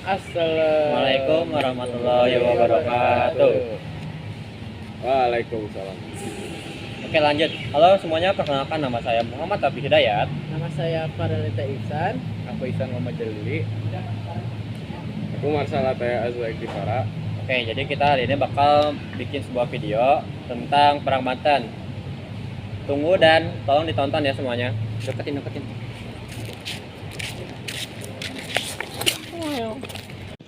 Assalamualaikum warahmatullahi wabarakatuh. Waalaikumsalam. Oke, lanjut. Halo semuanya, perkenalkan nama saya Muhammad Abi Hidayat. Nama saya Farelita Ihsan. Aku Ihsan Muhammad Jalili. Aku Marsala Taya Azwaik Tifara. Oke, jadi kita hari ini bakal bikin sebuah video tentang Perang Banten. Tunggu dan tolong ditonton ya semuanya. Deketin.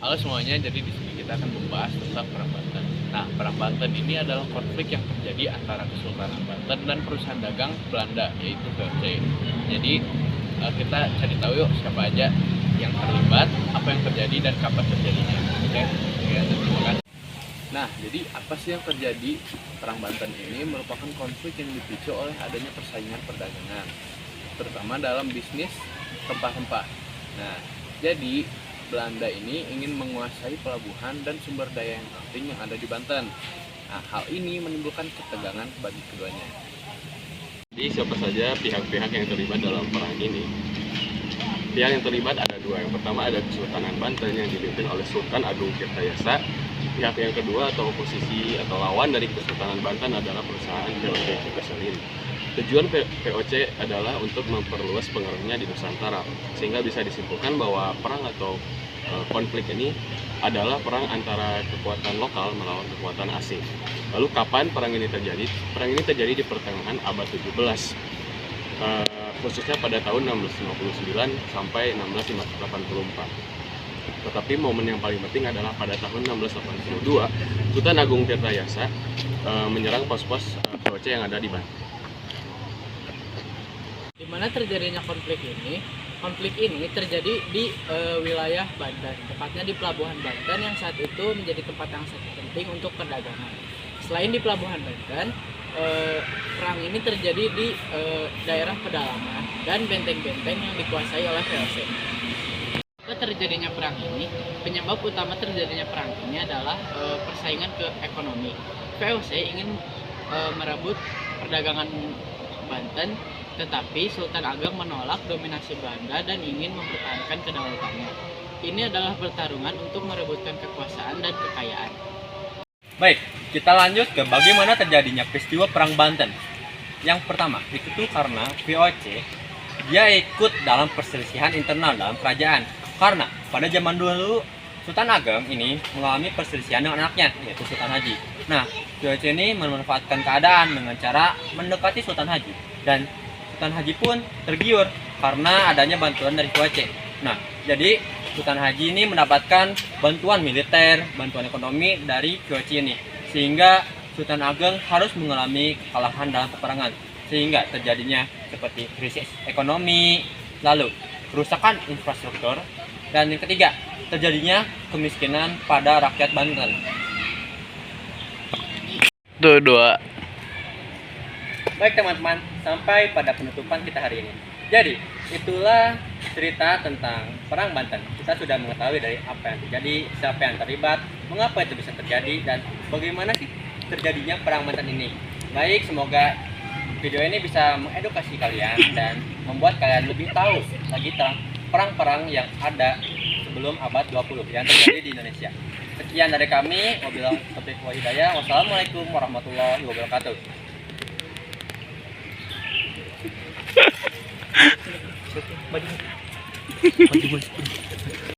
Halo semuanya, jadi di sini kita akan membahas tentang Perang Banten. Nah, Perang Banten ini adalah konflik yang terjadi antara Kesultanan Banten dan perusahaan dagang Belanda, yaitu VOC. Jadi kita cari tahu yuk siapa aja yang terlibat, apa yang terjadi dan kapan terjadinya. Oke, terima kasih. Nah, jadi apa sih yang terjadi? Perang Banten ini merupakan konflik yang dipicu oleh adanya persaingan perdagangan, terutama dalam bisnis rempah-rempah. Nah, jadi Belanda ini ingin menguasai pelabuhan dan sumber daya yang penting yang ada di Banten. Nah, hal ini menimbulkan ketegangan bagi keduanya. Jadi siapa saja pihak-pihak yang terlibat dalam perang ini? Pihak yang terlibat ada dua. Yang pertama ada Kesultanan Banten yang dipimpin oleh Sultan Agung Tirtayasa. Pihak yang kedua atau oposisi atau lawan dari Kesultanan Banten adalah perusahaan VOC itu sendiri. Tujuan VOC adalah untuk memperluas pengaruhnya di Nusantara, sehingga bisa disimpulkan bahwa perang atau konflik ini adalah perang antara kekuatan lokal melawan kekuatan asing. Lalu kapan perang ini terjadi? Perang ini terjadi di pertengahan abad 17, khususnya pada tahun 1659 sampai 1684. Tetapi momen yang paling penting adalah pada tahun 1682, Sultan Agung Tirtayasa menyerang pos-pos VOC yang ada di Banten. Di mana terjadinya konflik ini? Konflik ini terjadi di wilayah Banten, tepatnya di Pelabuhan Banten yang saat itu menjadi tempat yang sangat penting untuk perdagangan. Selain di Pelabuhan Banten, perang ini terjadi di daerah pedalaman dan benteng-benteng yang dikuasai oleh VOC. Terjadinya perang ini, penyebab utama terjadinya perang ini adalah persaingan ke ekonomi. VOC ingin merebut perdagangan Banten, tetapi Sultan Ageng menolak dominasi Belanda dan ingin mempertahankan kedaulatannya. Ini adalah pertarungan untuk merebutkan kekuasaan dan kekayaan. Baik, kita lanjut ke bagaimana terjadinya peristiwa Perang Banten. Yang pertama, itu tuh karena VOC dia ikut dalam perselisihan internal dalam kerajaan. Karena pada zaman dulu Sultan Ageng ini mengalami perselisihan dengan anaknya, yaitu Sultan Haji. Nah, VOC ini memanfaatkan keadaan dengan cara mendekati Sultan Haji, dan Sultan Haji pun tergiur karena adanya bantuan dari VOC. Nah, jadi Sultan Haji ini mendapatkan bantuan militer, bantuan ekonomi dari VOC ini, sehingga Sultan Ageng harus mengalami kekalahan dalam peperangan, sehingga terjadinya seperti krisis ekonomi, lalu kerusakan infrastruktur, dan yang ketiga, terjadinya kemiskinan pada rakyat Banten. Dua. Baik teman-teman, sampai pada penutupan kita hari ini. Jadi, itulah cerita tentang Perang Banten. Kita sudah mengetahui dari apa yang terjadi, siapa yang terlibat, mengapa itu bisa terjadi, dan bagaimana sih terjadinya Perang Banten ini. Baik, semoga video ini bisa mengedukasi kalian dan membuat kalian lebih tahu lagi tentang perang-perang yang ada sebelum abad 20 yang terjadi di Indonesia. Sekian dari kami, wabillahi taufiq wal hidayah. Wassalamualaikum warahmatullahi wabarakatuh. Maju.